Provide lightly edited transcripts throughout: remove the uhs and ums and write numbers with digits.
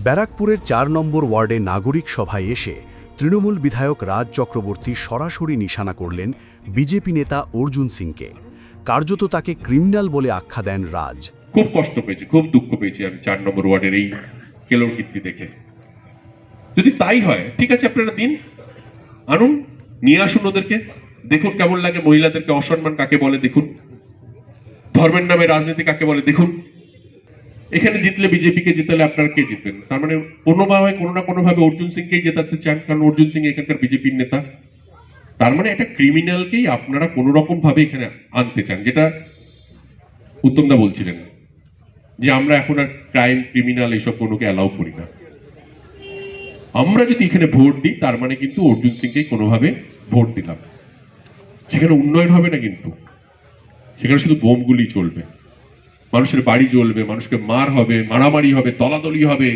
ব্যারাকপুরের ৪ নম্বর ওয়ার্ডে নাগরিক সভায় এসে তৃণমূল বিধায়ক রাজ চক্রবর্তী সরাসরি নিশানা করলেন বিজেপি নেতা অর্জুন সিংকে। কার্যত তাকে ক্রিমিনাল বলে আখ্যা দেন রাজ। খুব কষ্ট পেয়েছি, খুব দুঃখ পেয়েছি আমি ৪ নম্বর ওয়ার্ডের এই কেলোর কীর্তি দেখে। যদি তাই হয় ঠিক আছে, আপনারা দিন, আনুন, নিয়ে আসুন ওদেরকে, দেখুন কেমন লাগে। মহিলাদেরকে অসম্মান কাকে বলে দেখুন, ধর্মের নামে রাজনীতি কাকে বলে দেখুন। এখানে জিতলে বিজেপিকে জিতালে আপনারা কে জিতবেন? তার মানে কোনোভাবে কোনো না কোনোভাবে অর্জুন সিংকেই জেতাতে চান, কারণ অর্জুন সিং এখানকার বিজেপির নেতা। তার মানে একটা ক্রিমিনালকেই আপনারা কোনো রকম ভাবে এখানে আনতে চান, যেটা উত্তমদা বলছিলেন যে আমরা এখন আর ক্রাইম ক্রিমিনাল এইসব কোনোকে অ্যালাউ করি না। আমরা যদি এখানে ভোট দিই তার মানে কিন্তু অর্জুন সিংকেই কোনোভাবে ভোট দিলাম। সেখানে উন্নয়ন হবে না, কিন্তু সেখানে শুধু বোমগুলি চলবে, মানুষের বাড়ি জ্বলবে, মানুষকে মার হবে, মারামারি হবে, দলাদলি হবে,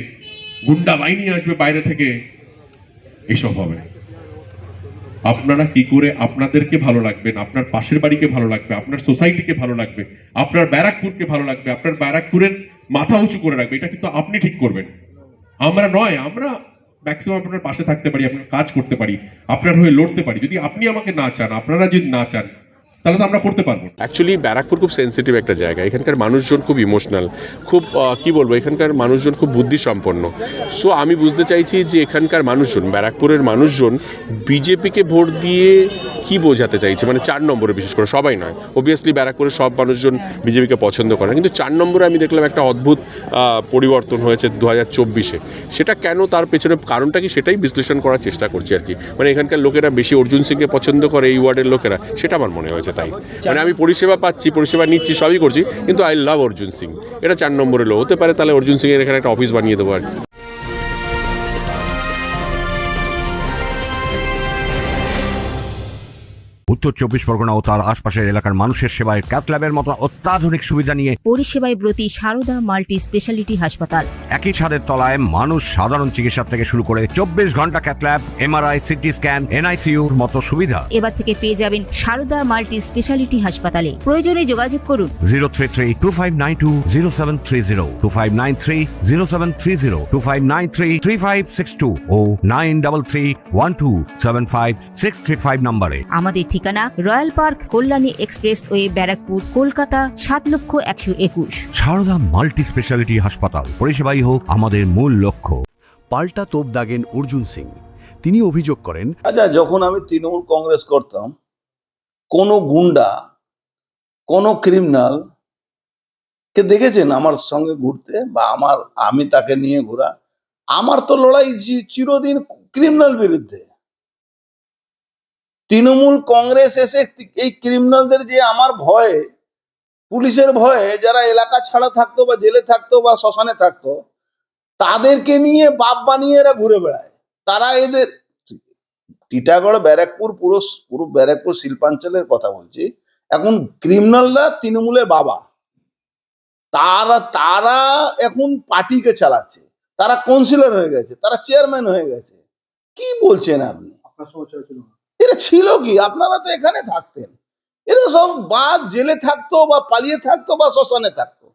গুন্ডা বাহিনী আসবে বাইরে থেকে, এসব হবে। আপনারা কি করে আপনাদেরকে ভালো লাগবেন, আপনার পাশের বাড়িকে ভালো লাগবে, আপনার সোসাইটিকে ভালো লাগবে, আপনার ব্যারাকপুরকে ভালো লাগবে, আপনার ব্যারাকপুরের মাথা উঁচু করে রাখবে, এটা কিন্তু আপনি ঠিক করবেন, আমরা নয়। আমরা ম্যাক্সিমাম আপনার পাশে থাকতে পারি, আপনার কাজ করতে পারি, আপনার হয়ে লড়তে পারি। যদি আপনি আমাকে না চান, আপনারা যদি না চান, তাহলে তো আমরা করতে পারবো। অ্যাকচুয়ালি ব্যারাকপুর খুব সেন্সিটিভ একটা জায়গা। এখানকার মানুষজন খুব ইমোশনাল, খুব কি বলবো, এখানকার মানুষজন খুব বুদ্ধিসম্পন্ন। সো আমি বুঝতে চাইছি যে এখানকার মানুষজন, ব্যারাকপুরের মানুষজন বিজেপিকে ভোট দিয়ে কি বোঝাতে চাইছে, মানে ৪ নম্বরে বিশেষ করে, সবাই নয়। অবভিয়াসলি ব্যারাকপুরের সব মানুষজন বিজেপিকে পছন্দ করে না, কিন্তু ৪ নম্বরে আমি দেখলাম একটা অদ্ভুত পরিবর্তন হয়েছে 2024-এ। সেটা কেন, তার পেছনে কারণটা কি, সেটাই বিশ্লেষণ করার চেষ্টা করছি আর কি। মানে এখানকার লোকেরা বেশি অর্জুন সিংকে পছন্দ করে, এই ওয়ার্ডের লোকেরা, সেটা আমার মনে হয়েছে। তাই মানে আমি পরিষেবা পাচ্ছি, পরিষেবা নিচ্ছি, সবই করছি, কিন্তু আই লাভ অর্জুন সিং। এটা ৪ নম্বরে লো হতে পারে, তাহলে অর্জুন সিং এর এখানে একটা অফিস বানিয়ে দেবো আর কি। উত্তর ২৪ পরগনা ও তার আশপাশের এলাকার মানুষের সেবায় ক্যাথ ল্যাবের মতো অত্যাধুনিক সুবিধা নিয়ে পরিষেবায় ব্রতী সারদা মাল্টি স্পেশালিটি হাসপাতাল। একই ছাদের তলায় মানুষ সাধারণ চিকিৎসা থেকে শুরু করে ২৪ ঘন্টা cath lab, MRI, CT scan, এনআইসিইউর মতো সুবিধা এবার থেকে পেয়ে যাবেন সারদা মাল্টি স্পেশালিটি হাসপাতালে। প্রয়োজনে যোগাযোগ করুন 033-2592-0730, 2593-0730, 2593-3562 ও 9331275635 নম্বরে। আমাদের ঠিকানা royal park, Kalyani express way, Barrackpore, Kolkata ৭,১২১। সারদা মাল্টি স্পেশালিটি হাসপাতাল, পরিষেবাই হোক আমাদের মূল লক্ষ্য। পাল্টা তোপ দাগেন অর্জুন সিং। তিনি অভিযোগ করেন, আচ্ছা, যখন আমি তৃণমূল কংগ্রেস করতাম, কোন গুন্ডা, কোন ক্রিমিনাল কে দেখেছেন আমার সঙ্গে ঘুরতে, বা আমি তাকে নিয়ে ঘোরা? আমার তো লড়াই চিরদিন ক্রিমিনাল বিরুদ্ধে। তৃণমূল কংগ্রেস এসে এই ক্রিমিনালদের, যে আমার ভয়ে, পুলিশের ভয়ে যারা এলাকা ছাড়া থাকতো বা জেলে থাকতো বা শ্মশানে থাকতো, তাদেরকে নিয়ে বাপ বানিয়ে এরা ঘুরে বেড়ায়। তারা এদের টিটাগড়, ব্যারাকপুর, পুরো ব্যারাকপুর শিল্পাঞ্চলের কথা বলছি, এখন ক্রিমিনালরা তৃণমূলের বাবা। তারা এখন পার্টিকে চালাচ্ছে, তারা কাউন্সিলর হয়ে গেছে, তারা চেয়ারম্যান হয়ে গেছে। কি বলছেন আপনি? এরা ছিল কি? আপনারা তো এখানে থাকতেন। এরা সব বা জেলে থাকতো বা পালিয়ে থাকতো বা শ্মশানে থাকতো।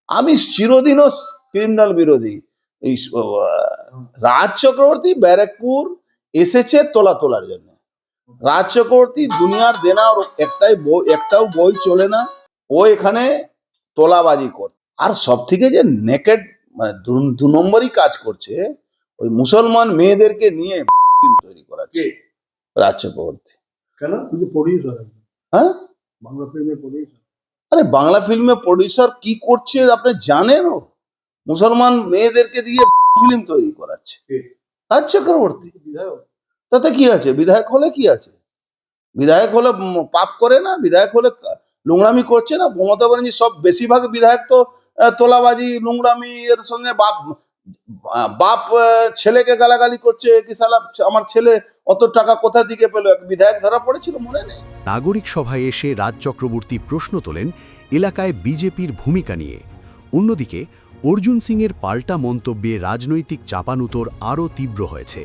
আমি চিরদিনও ক্রিমিনাল বিরোধী। এই রাজ চক্রবর্তী ব্যারাকপুর এসেছে তোলার জন্য। রাজ চক্রবর্তী দুনিয়ার দেনা, ওর একটাও বই চলে না, ও এখানে তোলাবাজি করে। আর সব থেকে যে নেকেড, মানে ২ নম্বরই কাজ করছে, ওই মুসলমান মেয়েদেরকে নিয়ে তৈরি করাচ্ছে রাজ চক্রবর্তী। হ্যাঁ, আরে বাংলা ফিল্মে প্রডিউসার কি করছে আপনি জানেন? ও মুসলমান মেয়েদেরকে দিয়ে ফিল্ম তৈরি করাচ্ছে রাজ চক্রবর্তী। তাতে কি আছে? বিধায়ক হলে কি আছে? বিধায়ক হলে পাপ করে না? বিধায়ক হলে নোংরামি করছে না? মমতা ব্যানার্জি সব বেশিরভাগ বিধায়ক তো তোলাবাজি, নোংরামি এর সঙ্গে বাপ ছেলেকে গালাগালি করছে, কি সালা আমার ছেলে অত টাকা কোথা থেকে পেল? এক বিধায়ক ধরা পড়েছিল, মনে নেই? নাগরিক সভায় এসে রাজ চক্রবর্তী প্রশ্ন তোলেন এলাকায় বিজেপির ভূমিকা নিয়ে। অন্যদিকে অর্জুন সিংয়ের পাল্টা মন্তব্যে রাজনৈতিক চাপানুতোর আরও তীব্র হয়েছে।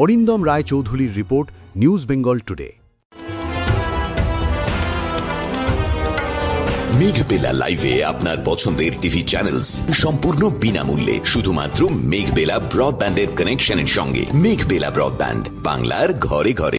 অরিন্দম রায় চৌধুরীর report, news Bengal today. Meghbela লাইভে আপনার পছন্দের টিভি চ্যানেলস সম্পূর্ণ বিনামূল্যে শুধুমাত্র মেঘবেলা ব্রডব্যান্ডের কানেকশনের সঙ্গে। মেঘবেলা ব্রডব্যান্ড, বাংলার ঘরে ঘরে।